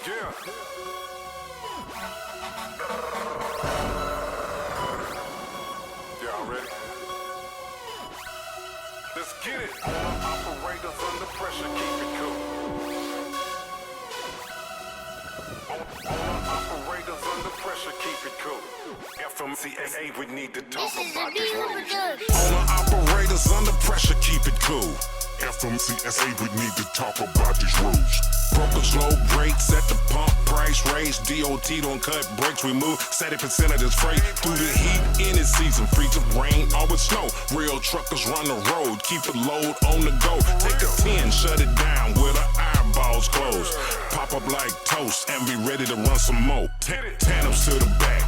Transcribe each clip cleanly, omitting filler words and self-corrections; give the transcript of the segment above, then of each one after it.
Yeah. Y'all ready? Let's get it. Owner operators under pressure, keep it cool. Owner operators under pressure, keep it cool. FMCSA, we need to talk about these rules. Owner operators under pressure, keep it cool. FMCSA, we need to talk about these rules. Brokers low brakes at the pump, price raise. DOT don't cut brakes, we move 70% of this freight through the heat. Any season, freezing rain or with snow. Real truckers run the road, keep it load on the go. Take a 10, shut it down with our eyeballs closed. Pop up like toast and be ready to run some more. Tandems to the back,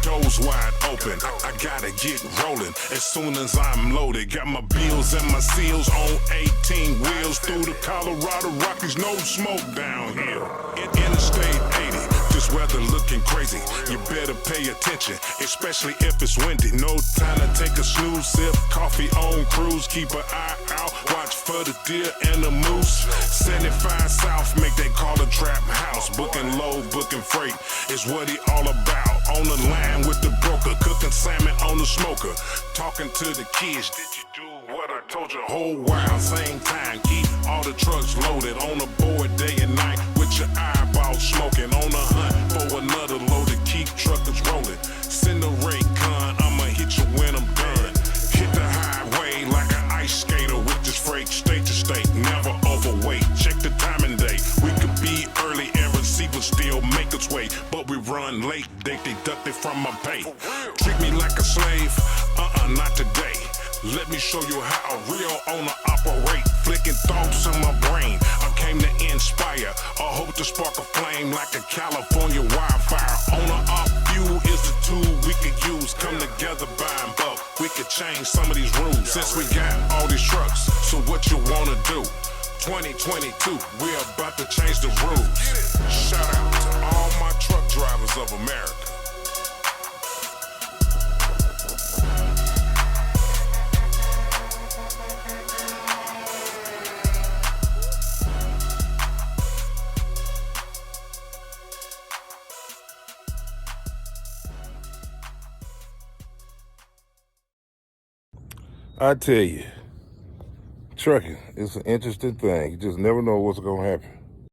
doors wide open. I gotta get rolling as soon as I'm loaded. Got my bills and my seals on 18 wheels through the Colorado Rockies. No smoke down here. Interstate 80, this weather looking crazy. You better pay attention, especially if it's windy. No time to take a snooze, sip coffee on cruise. Keep an eye out, watch for the deer and the moose. 75 South, make they call a trap house. Booking low, booking freight is what he all about. On the line with the broker, cooking salmon on the smoker. Talking to the kids, did you do what I told you? Whole while, same time, keep all the trucks loaded. On the board day and night with your eyeballs smoking. On the hunt for another load to keep truckers rolling. Send the rate con, I'ma hit you when I'm done. Hit the highway like an ice skater with this freight, state to state, never overweight. Check the time and day, we could be early and receivers still make its way, but we run late, they deducted from my pay. Treat me like a slave, not today. Let me show you how a real owner operate. Flicking thoughts in my brain, I came to inspire. I hope to spark a flame like a California wildfire. Owner op fuel is the tool we could use. Come together, buy and buck. We could change some of these rules. Since we got all these trucks, so what you wanna do? 2022, we're about to change the rules. Shout out to all my truck drivers of America. I tell you, trucking is an interesting thing. You just never know what's going to happen.